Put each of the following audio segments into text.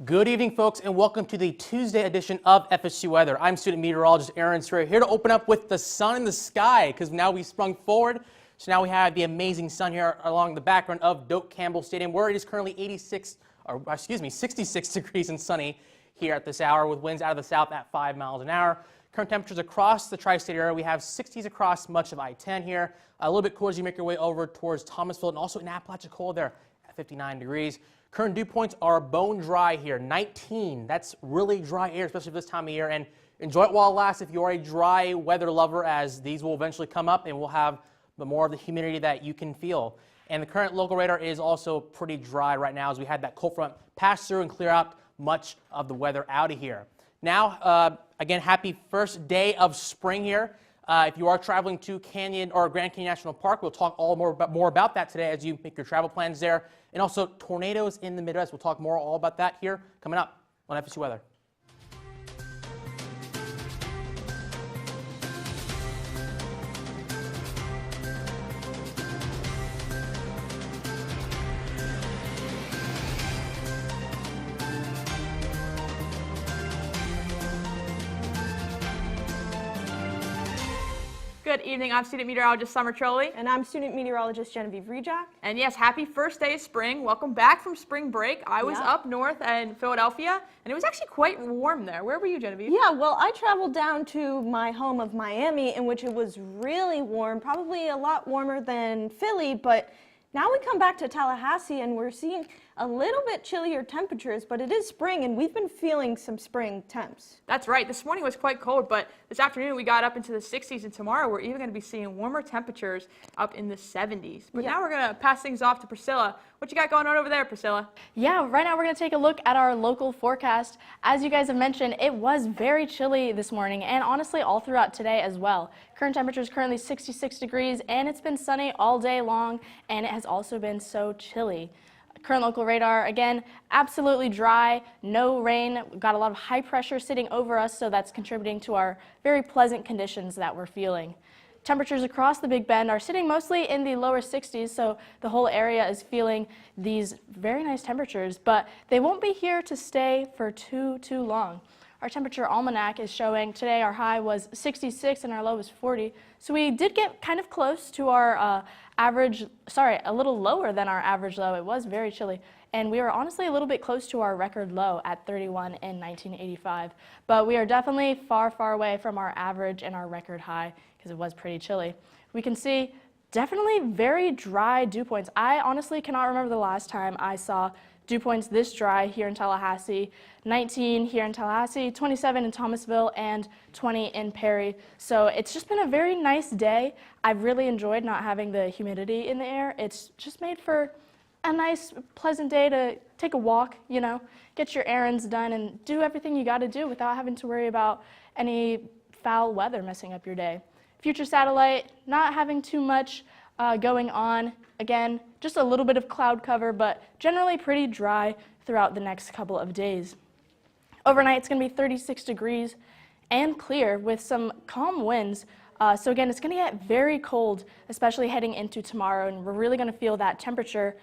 Good evening, folks, and welcome to the Tuesday edition of FSU Weather. I'm student meteorologist Aaron Surrey, here to open up with the sun in the sky, because now we sprung forward. So now we have the amazing sun here along the background of Doak Campbell Stadium, where it is currently 66 degrees and sunny here at this hour, with winds out of the south at 5 miles an hour. Current temperatures across the tri-state area, we have 60s across much of I-10 here. A little bit cooler as you make your way over towards Thomasville, and also in Apalachicola there at 59 degrees. Current dew points are bone dry here, 19. That's really dry air, especially for this time of year. And enjoy it while it lasts if you are a dry weather lover, as these will eventually come up and we'll have more of the humidity that you can feel. And the current local radar is also pretty dry right now, as we had that cold front pass through and clear out much of the weather out of here. Now, again, happy first day of spring here. If you are traveling to Canyon or Grand Canyon National Park, we'll talk more about that today as you make your travel plans there. And also tornadoes in the Midwest. We'll talk all about that here coming up on FSU Weather. Good evening, I'm student meteorologist Summer Trolley. And I'm student meteorologist Genevieve Rejack. And yes, happy first day of spring. Welcome back from spring break. I was up north in Philadelphia, and it was actually quite warm there. Where were you, Genevieve? Yeah, well, I traveled down to my home of Miami, in which it was really warm, probably a lot warmer than Philly, but now we come back to Tallahassee and we're seeing a little bit chillier temperatures, but it is spring and we've been feeling some spring temps. That's right. This morning was quite cold, but this afternoon we got up into the 60s, and tomorrow we're even going to be seeing warmer temperatures up in the 70s. But now we're going to pass things off to Priscilla. What you got going on over there, Priscilla? Yeah, right now we're going to take a look at our local forecast. As you guys have mentioned, it was very chilly this morning and honestly all throughout today as well. Current temperature is currently 66 degrees and it's been sunny all day long, and it has also been so chilly. Current local radar, again, absolutely dry, no rain. We've got a lot of high pressure sitting over us, so that's contributing to our very pleasant conditions that we're feeling. Temperatures across the Big Bend are sitting mostly in the lower 60s, so the whole area is feeling these very nice temperatures, but they won't be here to stay for too long. Our temperature almanac is showing today our high was 66 and our low was 40, so we did get kind of close to our a little lower than our average low. It was very chilly, and we were honestly a little bit close to our record low at 31 in 1985, but we are definitely far away from our average and our record high because it was pretty chilly. We can see definitely very dry dew points. I honestly cannot remember the last time I saw dew points this dry here in Tallahassee. 19 here in Tallahassee, 27 in Thomasville, and 20 in Perry. So it's just been a very nice day. I've really enjoyed not having the humidity in the air. It's just made for a nice, pleasant day to take a walk, you know, get your errands done and do everything you got to do without having to worry about any foul weather messing up your day. Future satellite, not having too much going on. Again, just a little bit of cloud cover, but generally pretty dry throughout the next couple of days. Overnight, it's going to be 36 degrees and clear with some calm winds. So again, it's going to get very cold, especially heading into tomorrow, and we're really going to feel that temperature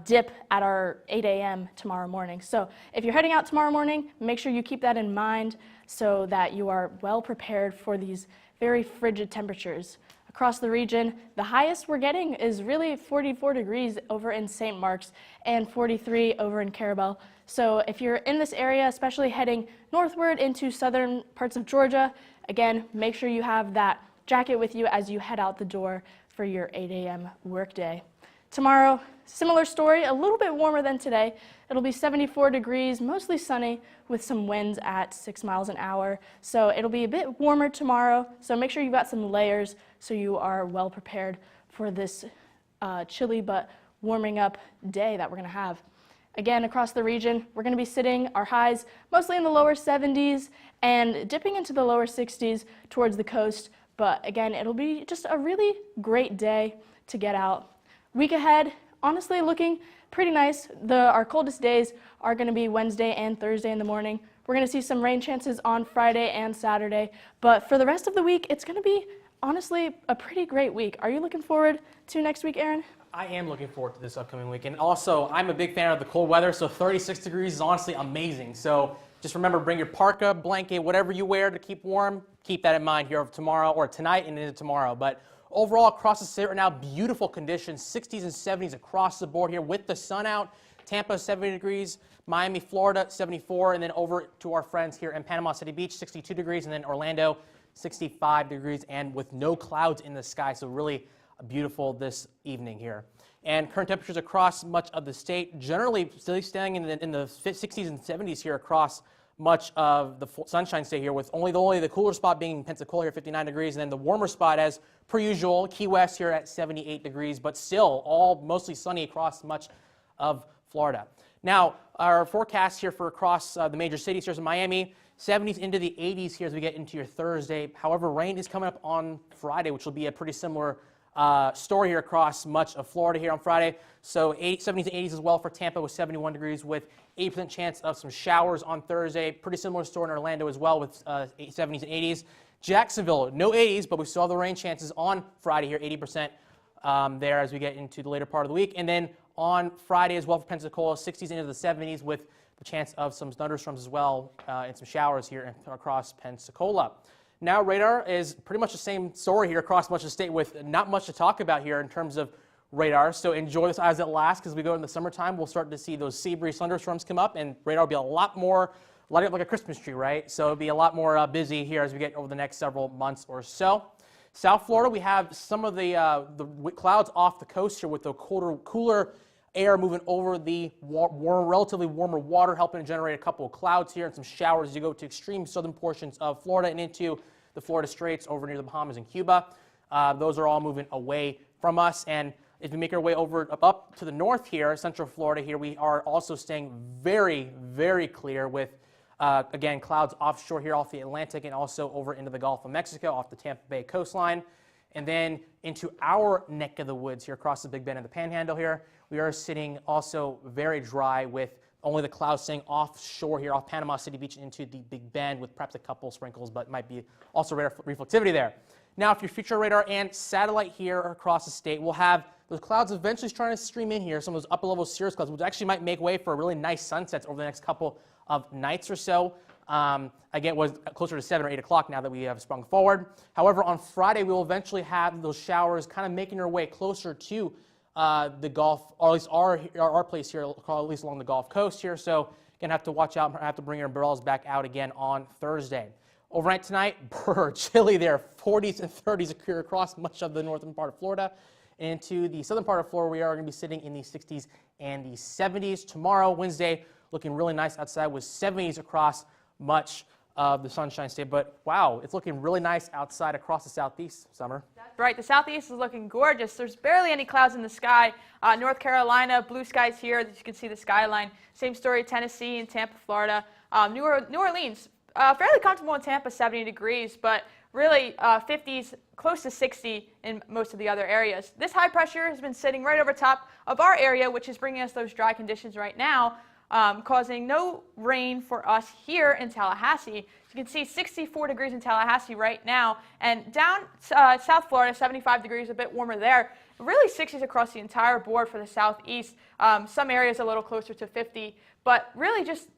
dip at our 8 a.m. tomorrow morning. So if you're heading out tomorrow morning, make sure you keep that in mind so that you are well prepared for these very frigid temperatures. Across the region, the highest we're getting is really 44 degrees over in St. Mark's and 43 over in Carabel. So if you're in this area, especially heading northward into southern parts of Georgia, again, make sure you have that jacket with you as you head out the door for your 8 a.m. workday. Tomorrow, similar story, a little bit warmer than today. It'll be 74 degrees, mostly sunny, with some winds at 6 miles an hour. So it'll be a bit warmer tomorrow, so make sure you've got some layers so you are well prepared for this chilly but warming up day that we're going to have. Again, across the region, we're going to be sitting our highs mostly in the lower 70s and dipping into the lower 60s towards the coast. But again, it'll be just a really great day to get out. Week ahead, honestly looking pretty nice. Our coldest days are going to be Wednesday and Thursday in the morning. We're going to see some rain chances on Friday and Saturday. But for the rest of the week, it's going to be honestly a pretty great week. Are you looking forward to next week, Aaron? I am looking forward to this upcoming weekend. Also, I'm a big fan of the cold weather, so 36 degrees is honestly amazing. So just remember, bring your parka, blanket, whatever you wear to keep warm. Keep that in mind here tomorrow or tonight and into tomorrow. But overall, across the state right now, beautiful conditions, 60s and 70s across the board here with the sun out. Tampa, 70 degrees. Miami, Florida, 74. And then over to our friends here in Panama City Beach, 62 degrees. And then Orlando, 65 degrees and with no clouds in the sky. So really beautiful this evening here. And current temperatures across much of the state, generally still staying in the 60s and 70s here across much of the Sunshine State here, with only the cooler spot being Pensacola here, 59 degrees, and then the warmer spot, as per usual, Key West here at 78 degrees, but still all mostly sunny across much of Florida. Now, our forecast here for across the major cities here in Miami, 70s into the 80s here as we get into your Thursday. However, rain is coming up on Friday, which will be a pretty similar story here across much of Florida here on Friday. So 70s and 80s as well for Tampa with 71 degrees with 80% chance of some showers on Thursday. Pretty similar story in Orlando as well with 70s and 80s. Jacksonville, no 80s, but we saw the rain chances on Friday here, 80% there as we get into the later part of the week. And then on Friday as well for Pensacola, 60s into the 70s with the chance of some thunderstorms as well and some showers here across Pensacola. Now, radar is pretty much the same story here across much of the state with not much to talk about here in terms of radar. So enjoy this as it lasts, because as we go in the summertime, we'll start to see those sea breeze thunderstorms come up, and radar will be a lot more lighting up like a Christmas tree, right? So it'll be a lot more busy here as we get over the next several months or so. South Florida, we have some of the clouds off the coast here with the cooler air moving over the relatively warmer water, helping to generate a couple of clouds here and some showers as you go to extreme southern portions of Florida and into the Florida Straits over near the Bahamas and Cuba. Those are all moving away from us. And if we make our way over up to the north here, Central Florida here, we are also staying very, very clear with, again, clouds offshore here off the Atlantic and also over into the Gulf of Mexico off the Tampa Bay coastline. And then into our neck of the woods here across the Big Bend and the Panhandle here, we are sitting also very dry with only the clouds staying offshore here off Panama City Beach into the Big Bend with perhaps a couple sprinkles, but might be also radar reflectivity there. Now, if your future radar and satellite here across the state, we'll have those clouds eventually trying to stream in here, some of those upper level cirrus clouds, which actually might make way for really nice sunsets over the next couple of nights or so. Again, it was closer to 7 or 8 o'clock now that we have sprung forward. However, on Friday, we will eventually have those showers kind of making their way closer to the Gulf, or at least our place here, at least along the Gulf Coast here. So, again, have to watch out and have to bring your umbrellas back out again on Thursday. Overnight tonight, chilly there, 40s and 30s occur across much of the northern part of Florida. Into the southern part of Florida, we are going to be sitting in the 60s and the 70s. Tomorrow, Wednesday, looking really nice outside with 70s across much of the Sunshine State. But wow, it's looking really nice outside across the southeast, Summer. That's right. The southeast is looking gorgeous. There's barely any clouds in the sky. North Carolina, blue skies here. As you can see the skyline. Same story, Tennessee and Tampa, Florida. New Orleans, fairly comfortable in Tampa, 70 degrees, but really 50s, close to 60 in most of the other areas. This high pressure has been sitting right over top of our area, which is bringing us those dry conditions right now. Causing no rain for us here in Tallahassee. You can see 64 degrees in Tallahassee right now, and down South Florida, 75 degrees, a bit warmer there. Really 60s across the entire board for the southeast. Some areas a little closer to 50, but really just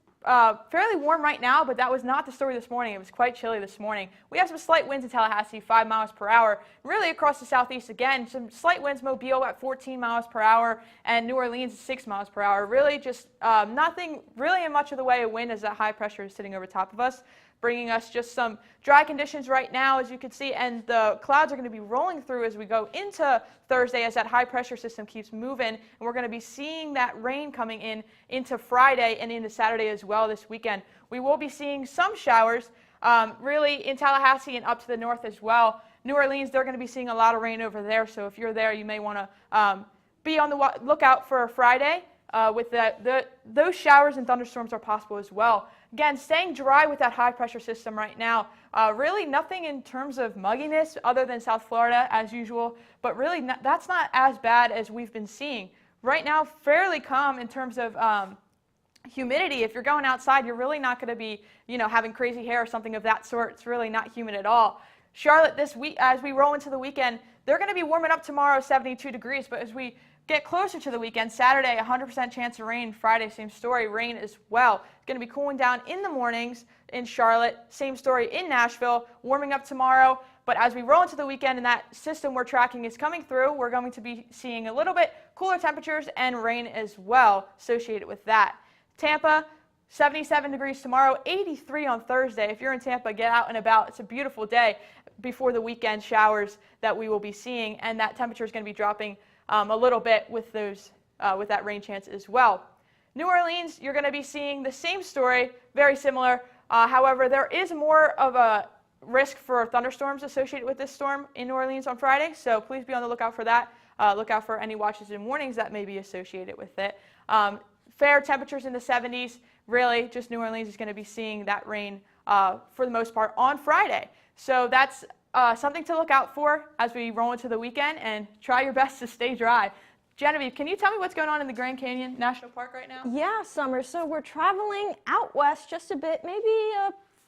fairly warm right now, but that was not the story this morning. It was quite chilly this morning. We have some slight winds in Tallahassee, 5 miles per hour. Really across the southeast again, some slight winds, Mobile at 14 miles per hour, and New Orleans at 6 miles per hour. Really just nothing really in much of the way of wind as that high pressure is sitting over top of us, bringing us just some dry conditions right now, as you can see, and the clouds are going to be rolling through as we go into Thursday as that high pressure system keeps moving, and we're going to be seeing that rain coming in into Friday and into Saturday as well this weekend. We will be seeing some showers really in Tallahassee and up to the north as well. New Orleans, they're going to be seeing a lot of rain over there, so if you're there, you may want to be on the lookout for Friday. With those showers and thunderstorms are possible as well. Again, staying dry with that high pressure system right now. Really nothing in terms of mugginess other than South Florida as usual, but really that's not as bad as we've been seeing. Right now, fairly calm in terms of humidity. If you're going outside, you're really not going to be, having crazy hair or something of that sort. It's really not humid at all. Charlotte this week, as we roll into the weekend, they're going to be warming up tomorrow, 72 degrees, but as we get closer to the weekend, Saturday, 100% chance of rain. Friday, same story, rain as well. It's going to be cooling down in the mornings in Charlotte. Same story in Nashville, warming up tomorrow. But as we roll into the weekend and that system we're tracking is coming through, we're going to be seeing a little bit cooler temperatures and rain as well associated with that. Tampa, 77 degrees tomorrow, 83 on Thursday. If you're in Tampa, get out and about. It's a beautiful day before the weekend showers that we will be seeing, and that temperature is going to be dropping a little bit with those with that rain chance as well. New Orleans, you're going to be seeing the same story, very similar. However, there is more of a risk for thunderstorms associated with this storm in New Orleans on Friday, so please be on the lookout for that. Look out for any watches and warnings that may be associated with it. Fair temperatures in the 70s. Really, just New Orleans is going to be seeing that rain for the most part on Friday. So that's something to look out for as we roll into the weekend, and try your best to stay dry. Genevieve, can you tell me what's going on in the Grand Canyon National Park right now? Yeah, Summer. So we're traveling out west just a bit, maybe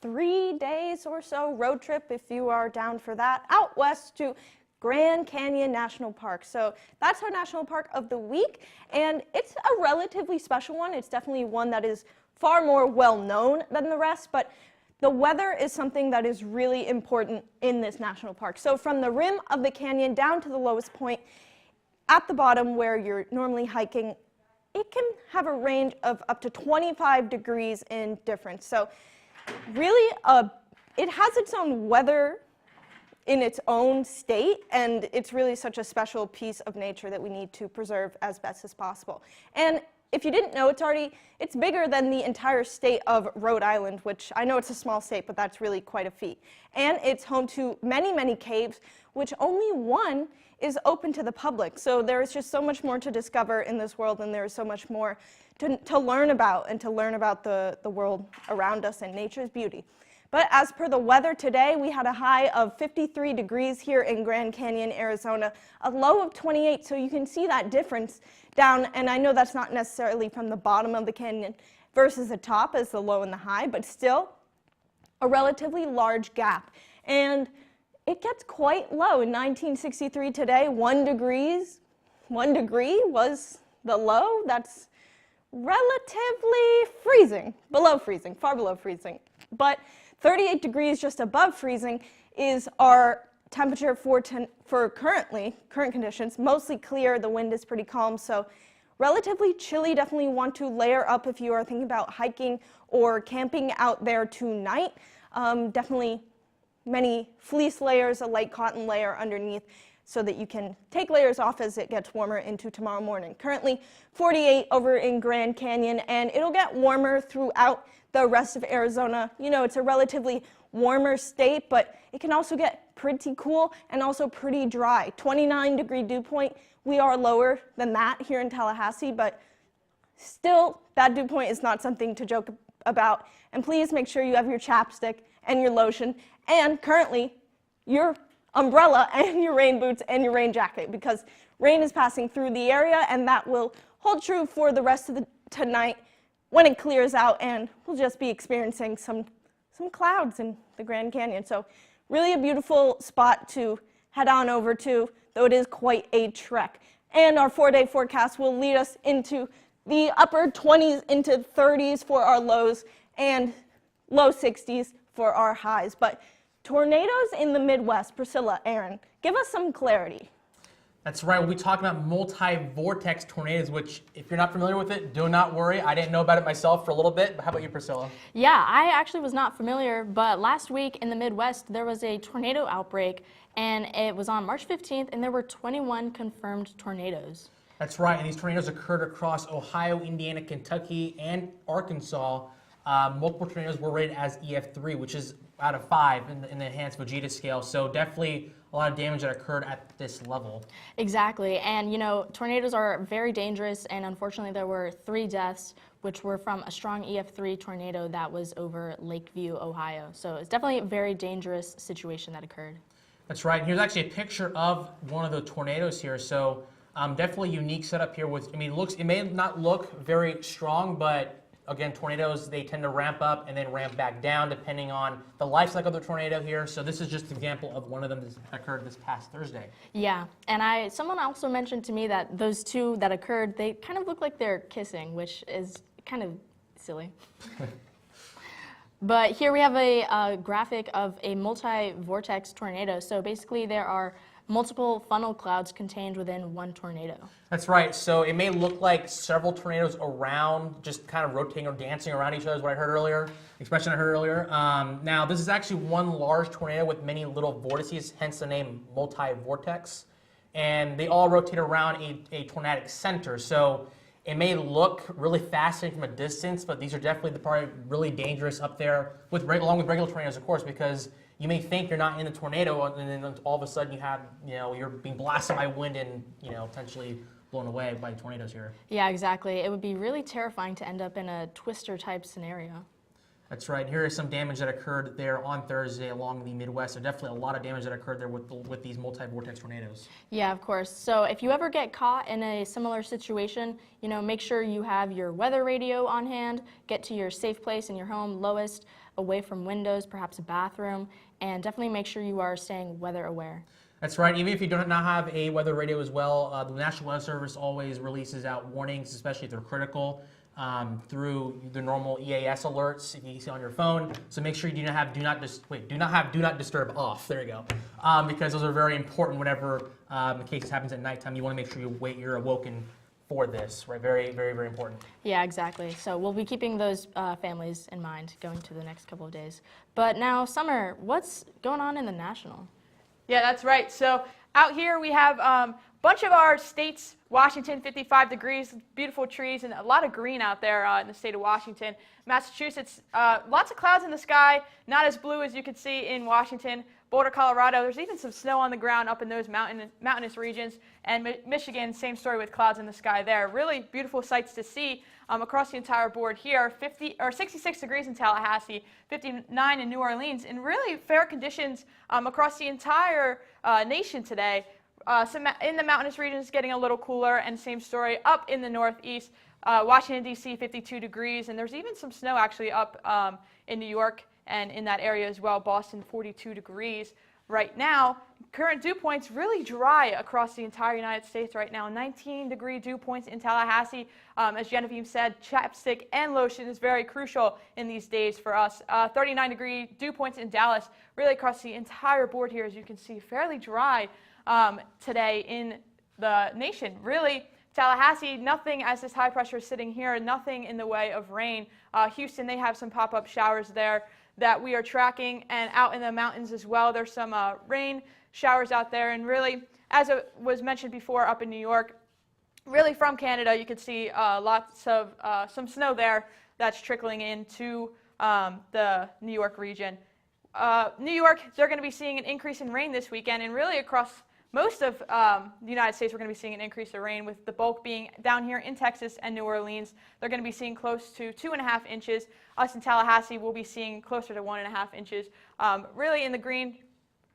3 days or so road trip if you are down for that, out west to Grand Canyon National Park. So that's our national park of the week, and it's a relatively special one. It's definitely one that is far more well known than the rest, but the weather is something that is really important in this national park. So from the rim of the canyon down to the lowest point at the bottom where you're normally hiking, it can have a range of up to 25 degrees in difference. So really, it has its own weather in its own state, and it's really such a special piece of nature that we need to preserve as best as possible. And if you didn't know, it's bigger than the entire state of Rhode Island, which I know it's a small state, but that's really quite a feat. And it's home to many, many caves, which only one is open to the public. So there's just so much more to discover in this world, and there's so much more to learn about, and to learn about the world around us and nature's beauty. But as per the weather today, we had a high of 53 degrees here in Grand Canyon, Arizona, a low of 28, so you can see that difference down, and I know that's not necessarily from the bottom of the canyon versus the top as the low and the high, but still a relatively large gap. And it gets quite low. In 1963 today, 1 degree was the low. That's relatively freezing, below freezing, far below freezing. But 38 degrees just above freezing is our temperature for current conditions. Mostly clear, the wind is pretty calm, so relatively chilly. Definitely want to layer up if you are thinking about hiking or camping out there tonight. Definitely many fleece layers, a light cotton layer underneath, so that you can take layers off as it gets warmer into tomorrow morning. Currently 48 over in Grand Canyon, and it'll get warmer throughout the rest of Arizona. You know, it's a relatively warmer state, but it can also get pretty cool and also pretty dry. 29-degree dew point. We are lower than that here in Tallahassee, but still, that dew point is not something to joke about. And please make sure you have your chapstick and your lotion, and currently your umbrella and your rain boots and your rain jacket, because rain is passing through the area, and that will hold true for the rest of the tonight when it clears out, and we'll just be experiencing some clouds in the Grand Canyon. So really a beautiful spot to head on over to, though it is quite a trek. And our 4-day forecast will lead us into the upper 20s into 30s for our lows and low 60s for our highs. But tornadoes in the Midwest, Priscilla, Aaron, give us some clarity. That's right. We'll be talking about multi-vortex tornadoes, which, if you're not familiar with it, do not worry. I didn't know about it myself for a little bit, but how about you, Priscilla? Yeah, I actually was not familiar, but last week in the Midwest, there was a tornado outbreak, and it was on March 15th, and there were 21 confirmed tornadoes. That's right, and these tornadoes occurred across Ohio, Indiana, Kentucky, and Arkansas. Multiple tornadoes were rated as EF3, which is out of 5 in the enhanced Vegeta scale, so definitely a lot of damage that occurred at this level. Exactly, and you know, tornadoes are very dangerous, and unfortunately there were 3 deaths, which were from a strong EF3 tornado that was over Lakeview, Ohio. So it's definitely a very dangerous situation that occurred. That's right, and here's actually a picture of one of the tornadoes here, so definitely unique setup here with, I mean, it may not look very strong, but again, tornadoes, they tend to ramp up and then ramp back down depending on the life cycle of the tornado here. So this is just an example of one of them that occurred this past Thursday. Yeah, and someone also mentioned to me that those two that occurred, they kind of look like they're kissing, which is kind of silly. But here we have a graphic of a multi-vortex tornado. So basically there are multiple funnel clouds contained within one tornado. That's right. So it may look like several tornadoes around, just kind of rotating or dancing around each other is what I heard earlier, expression I heard earlier. Now this is actually one large tornado with many little vortices, hence the name multi-vortex. And they all rotate around a tornadic center. So it may look really fascinating from a distance, but these are definitely probably really dangerous up there, along with regular tornadoes, of course, because you may think you're not in the tornado, and then all of a sudden you have, you're being blasted by wind and, potentially blown away by tornadoes here. Yeah, exactly. It would be really terrifying to end up in a twister type scenario. That's right. Here is some damage that occurred there on Thursday along the Midwest. So definitely a lot of damage that occurred there with these multi-vortex tornadoes. Yeah, of course. So if you ever get caught in a similar situation, make sure you have your weather radio on hand, get to your safe place in your home, lowest, away from windows, perhaps a bathroom, and definitely make sure you are staying weather aware. That's right. Even if you do not have a weather radio as well, the National Weather Service always releases out warnings, especially if they're critical. Through the normal EAS alerts if you see on your phone. So make sure you do not have do not disturb off. There you go, because those are very important. Whenever the case happens at nighttime, you want to make sure you're awoken for this. Right, very, very, very important. Yeah, exactly. So we'll be keeping those families in mind going to the next couple of days. But now, Summer, what's going on in the National? Yeah, that's right. So out here we have a bunch of our states. Washington, 55 degrees, beautiful trees, and a lot of green out there in the state of Washington. Massachusetts, lots of clouds in the sky, not as blue as you can see in Washington. Boulder, Colorado, there's even some snow on the ground up in those mountainous regions. And Michigan, same story with clouds in the sky there. Really beautiful sights to see across the entire board here. 66 degrees in Tallahassee, 59 in New Orleans, and really fair conditions across the entire nation today. In the mountainous regions, getting a little cooler, and same story up in the northeast. Washington, D.C., 52 degrees, and there's even some snow actually up in New York and in that area as well. Boston, 42 degrees right now. Current dew points really dry across the entire United States right now. 19-degree dew points in Tallahassee. As Genevieve said, chapstick and lotion is very crucial in these days for us. 39-degree dew points in Dallas. Really across the entire board here, as you can see, fairly dry today in the nation. Really, Tallahassee, nothing as this high pressure is sitting here, nothing in the way of rain. Houston, they have some pop-up showers there that we are tracking, and out in the mountains as well, there's some rain showers out there. And really, as it was mentioned before, up in New York, really from Canada, you can see lots of some snow there that's trickling into the New York region. New York, they're going to be seeing an increase in rain this weekend, and really across most of the United States, we're going to be seeing an increase of rain, with the bulk being down here in Texas and New Orleans. They're going to be seeing close to 2.5 inches. Us in Tallahassee will be seeing closer to 1.5 inches. Really in the green,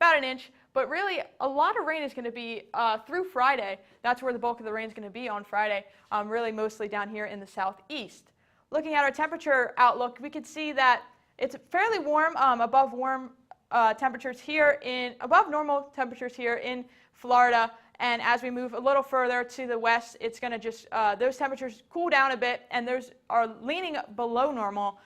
about an inch. But really, a lot of rain is going to be through Friday. That's where the bulk of the rain is going to be on Friday, really mostly down here in the southeast. Looking at our temperature outlook, we can see that it's fairly warm, above normal temperatures here in Florida. And as we move a little further to the west, it's going to just, those temperatures cool down a bit, and those are leaning below normal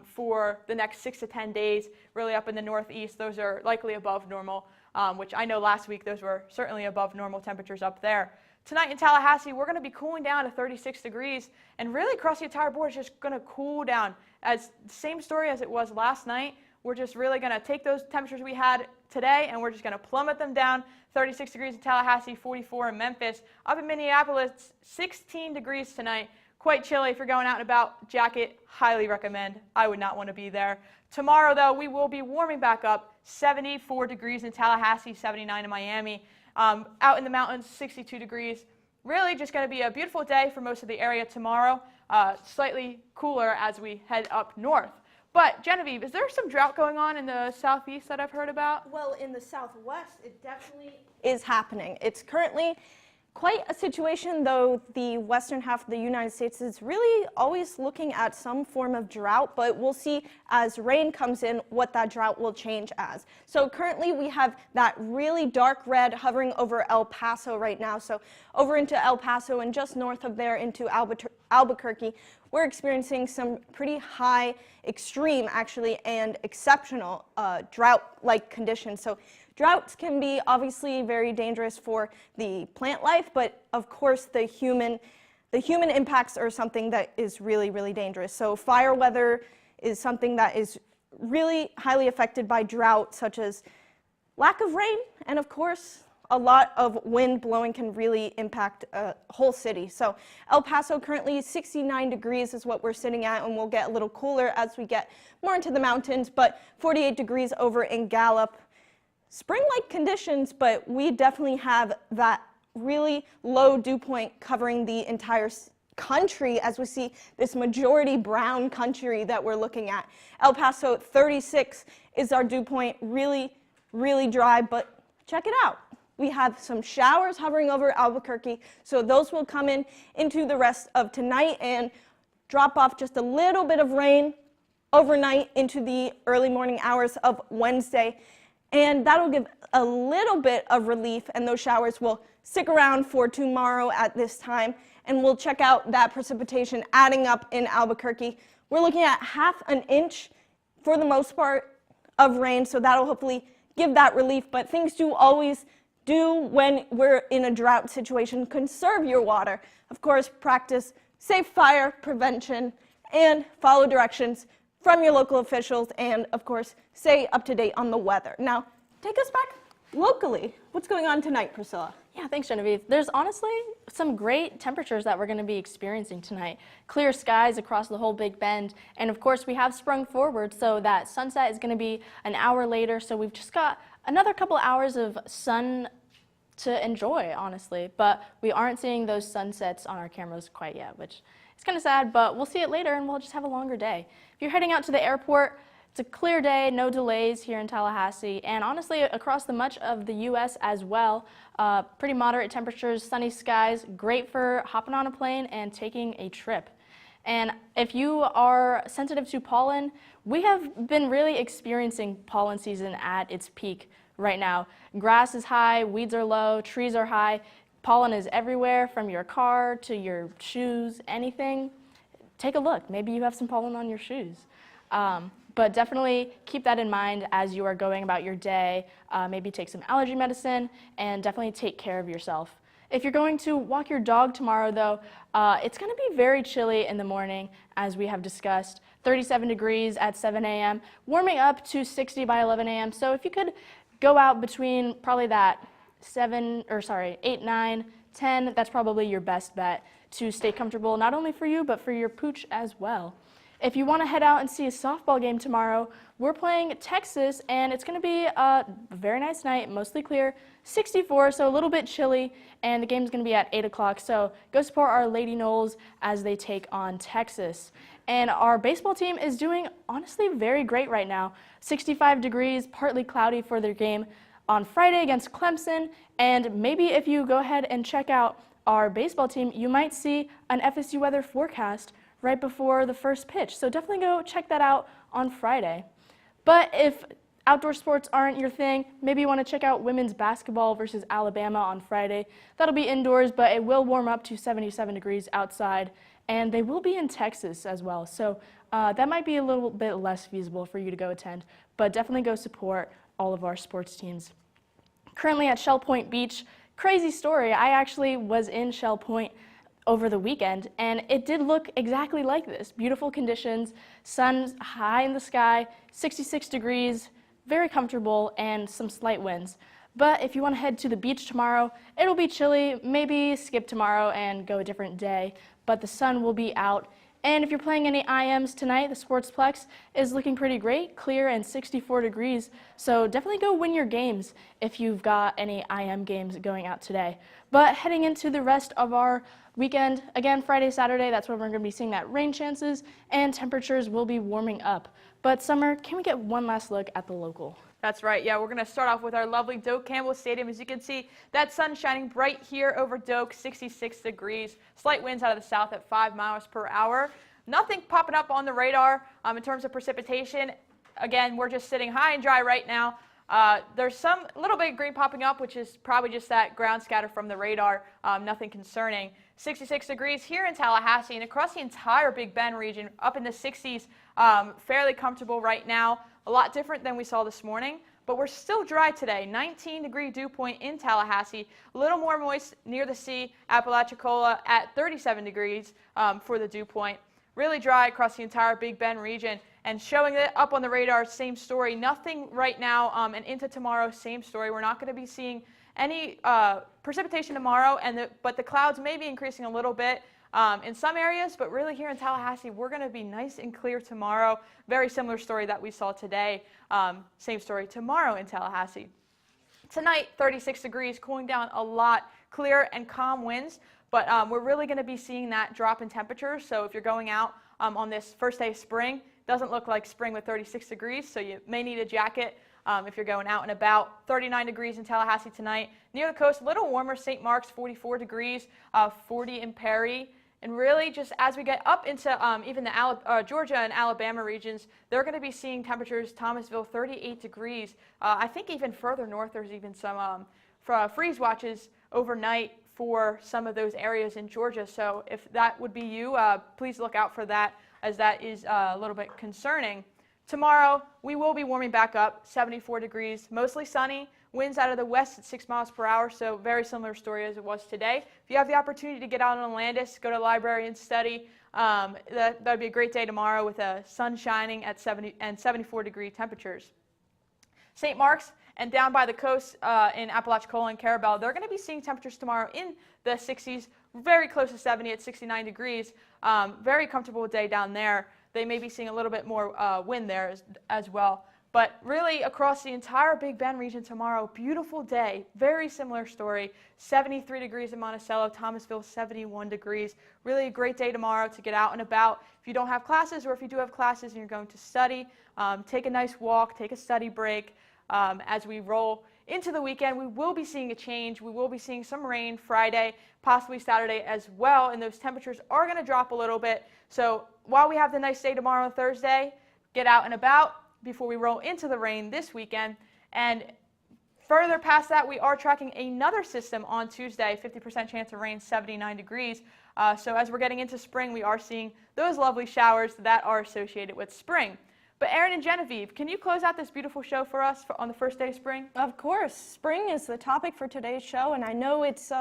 for the next 6 to 10 days. Really up in the northeast, those are likely above normal, which I know last week those were certainly above normal temperatures up there. Tonight in Tallahassee, we're going to be cooling down to 36 degrees, and really across the entire board, it's just going to cool down. As same story as it was last night. We're just really going to take those temperatures we had today, and we're just going to plummet them down. 36 degrees in Tallahassee, 44 in Memphis. Up in Minneapolis, 16 degrees tonight. Quite chilly if you're going out and about. Jacket, highly recommend. I would not want to be there. Tomorrow, though, we will be warming back up. 74 degrees in Tallahassee, 79 in Miami. Out in the mountains, 62 degrees. Really just going to be a beautiful day for most of the area tomorrow. Slightly cooler as we head up north. But Genevieve, is there some drought going on in the southeast that I've heard about? Well, in the southwest, it definitely is happening. It's currently Quite a situation, though. The western half of the United States is really always looking at some form of drought, but we'll see as rain comes in what that drought will change as. So currently we have that really dark red hovering over El Paso right now. So over into El Paso and just north of there into Albuquerque, we're experiencing some pretty high, extreme actually, and exceptional drought-like conditions. So droughts can be obviously very dangerous for the plant life, but of course the human impacts are something that is really, really dangerous. So fire weather is something that is really highly affected by drought, such as lack of rain, and of course a lot of wind blowing can really impact a whole city. So El Paso currently 69 degrees is what we're sitting at, and we'll get a little cooler as we get more into the mountains, but 48 degrees over in Gallup. Spring-like conditions, but we definitely have that really low dew point covering the entire country as we see this majority brown country that we're looking at. El Paso 36 is our dew point, really, really dry, but check it out. We have some showers hovering over Albuquerque, so those will come into the rest of tonight and drop off just a little bit of rain overnight into the early morning hours of Wednesday. And that'll give a little bit of relief, and those showers will stick around for tomorrow at this time. And we'll check out that precipitation adding up in Albuquerque. We're looking at half an inch for the most part of rain, so that'll hopefully give that relief. But things do always do when we're in a drought situation. Conserve your water. Of course, practice safe fire prevention and follow directions from your local officials, and of course, stay up to date on the weather. Now, take us back locally. What's going on tonight, Priscilla? Yeah, thanks, Genevieve. There's honestly some great temperatures that we're going to be experiencing tonight. Clear skies across the whole Big Bend, and of course, we have sprung forward, so that sunset is going to be an hour later, so we've just got another couple hours of sun to enjoy, honestly, but we aren't seeing those sunsets on our cameras quite yet, which is kind of sad, but we'll see it later and we'll just have a longer day. If you're heading out to the airport, it's a clear day, no delays here in Tallahassee, and honestly across the much of the U.S. as well. Pretty moderate temperatures, sunny skies, great for hopping on a plane and taking a trip. And if you are sensitive to pollen, we have been really experiencing pollen season at its peak right now. Grass is high, weeds are low, trees are high. Pollen is everywhere, from your car to your shoes, anything. Take a look. Maybe you have some pollen on your shoes. But definitely keep that in mind as you are going about your day. Maybe take some allergy medicine and definitely take care of yourself. If you're going to walk your dog tomorrow, though, it's going to be very chilly in the morning, as we have discussed. 37 degrees at 7 a.m., warming up to 60 by 11 a.m. So if you could go out between probably that 8, 9, 10, that's probably your best bet to stay comfortable, not only for you, but for your pooch as well. If you want to head out and see a softball game tomorrow, we're playing Texas, and it's going to be a very nice night, mostly clear, 64, so a little bit chilly, and the game's going to be at 8 o'clock, so go support our Lady Noles as they take on Texas. And our baseball team is doing, honestly, very great right now. 65 degrees, partly cloudy for their game on Friday against Clemson, and maybe if you go ahead and check out our baseball team, you might see an FSU weather forecast right before the first pitch. So definitely go check that out on Friday. But if outdoor sports aren't your thing, maybe you want to check out women's basketball versus Alabama on Friday. That'll be indoors, but it will warm up to 77 degrees outside, and they will be in Texas as well. So that might be a little bit less feasible for you to go attend, but definitely go support all of our sports teams. Currently at Shell Point Beach, crazy story, I actually was in Shell Point over the weekend, and it did look exactly like this. Beautiful conditions, sun high in the sky, 66 degrees, very comfortable, and some slight winds. But if you want to head to the beach tomorrow, it'll be chilly, maybe skip tomorrow and go a different day, but the sun will be out. And if you're playing any IMs tonight, the Sportsplex is looking pretty great, clear and 64 degrees. So definitely go win your games if you've got any IM games going out today. But heading into the rest of our weekend, again, Friday, Saturday, that's when we're going to be seeing that rain chances, and temperatures will be warming up. But Summer, can we get one last look at the local? That's right. Yeah, we're going to start off with our lovely Doak Campbell Stadium. As you can see, that sun shining bright here over Doak, 66 degrees. Slight winds out of the south at 5 miles per hour. Nothing popping up on the radar in terms of precipitation. Again, we're just sitting high and dry right now. There's some little bit of green popping up, which is probably just that ground scatter from the radar. Nothing concerning. 66 degrees here in Tallahassee and across the entire Big Bend region, up in the 60s. Fairly comfortable right now. A lot different than we saw this morning, but we're still dry today. 19-degree dew point in Tallahassee, a little more moist near the sea. Apalachicola at 37 degrees for the dew point. Really dry across the entire Big Bend region, and showing it up on the radar, same story. Nothing right now, and into tomorrow, same story. We're not going to be seeing any precipitation tomorrow, but the clouds may be increasing a little bit in some areas, but really here in Tallahassee, we're going to be nice and clear tomorrow. Very similar story that we saw today. Same story tomorrow in Tallahassee. Tonight, 36 degrees, cooling down a lot, clear and calm winds, but we're really going to be seeing that drop in temperatures. So if you're going out on this first day of spring, doesn't look like spring with 36 degrees, so you may need a jacket if you're going out and about. 39 degrees in Tallahassee tonight. Near the coast, a little warmer. St. Mark's, 44 degrees, 40 in Perry. And really, just as we get up into even the Georgia and Alabama regions, they're going to be seeing temperatures. Thomasville, 38 degrees. I think even further north, there's even some freeze watches overnight for some of those areas in Georgia. So if that would be you, please look out for that, as that is a little bit concerning. Tomorrow, we will be warming back up, 74 degrees, mostly sunny. Winds out of the west at 6 miles per hour, so very similar story as it was today. If you have the opportunity to get out on Landis, go to the library and study, that would be a great day tomorrow with the sun shining at 70 and 74-degree temperatures. St. Mark's and down by the coast in Apalachicola and Carabel, they're going to be seeing temperatures tomorrow in the 60s, very close to 70 at 69 degrees. Very comfortable day down there. They may be seeing a little bit more wind there as well. But really, across the entire Big Bend region tomorrow, beautiful day, very similar story. 73 degrees in Monticello, Thomasville, 71 degrees. Really a great day tomorrow to get out and about. If you don't have classes, or if you do have classes and you're going to study, take a nice walk, take a study break. As we roll into the weekend, we will be seeing a change. We will be seeing some rain Friday, possibly Saturday as well, and those temperatures are going to drop a little bit. So while we have the nice day tomorrow and Thursday, get out and about before we roll into the rain this weekend. And further past that, we are tracking another system on Tuesday, 50% chance of rain, 79 degrees. So as we're getting into spring, we are seeing those lovely showers that are associated with spring. But Erin and Genevieve, can you close out this beautiful show for us on the first day of spring? Of course. Spring is the topic for today's show, and I know it's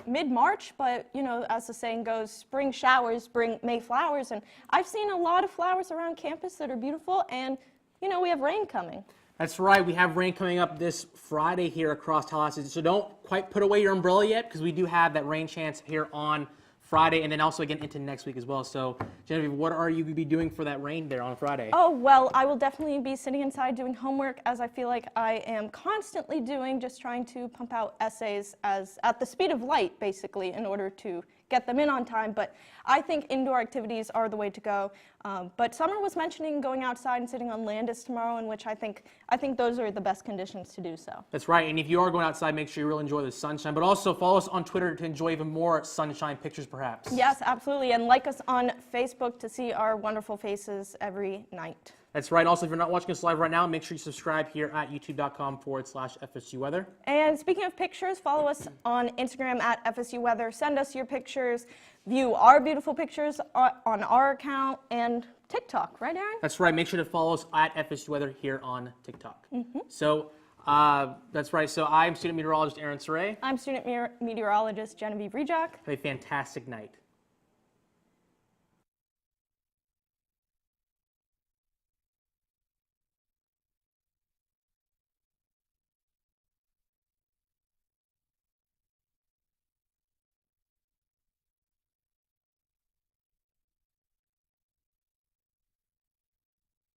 mid-March, but, you know, as the saying goes, spring showers bring May flowers, and I've seen a lot of flowers around campus that are beautiful, and, you know, we have rain coming. That's right. We have rain coming up this Friday here across Tallahassee, so don't quite put away your umbrella yet, because we do have that rain chance here on Friday, and then also again into next week as well. So, Genevieve, what are you going to be doing for that rain there on Friday? Oh, well, I will definitely be sitting inside doing homework, as I feel like I am constantly doing, just trying to pump out essays at the speed of light, basically, in order to get them in on time. But I think indoor activities are the way to go. But Summer was mentioning going outside and sitting on Landis tomorrow, in which I think those are the best conditions to do so. That's right. And if you are going outside, make sure you really enjoy the sunshine. But also follow us on Twitter to enjoy even more sunshine pictures, perhaps. Yes, absolutely. And like us on Facebook to see our wonderful faces every night. That's right. Also, if you're not watching us live right now, make sure you subscribe here at youtube.com/FSU Weather. And speaking of pictures, follow us on Instagram at FSU Weather. Send us your pictures. View our beautiful pictures on our account and TikTok. Right, Aaron? That's right. Make sure to follow us at FSU Weather here on TikTok. So, that's right. So, I'm student meteorologist Aaron Saray. I'm student meteorologist Genevieve Rejak. Have a fantastic night.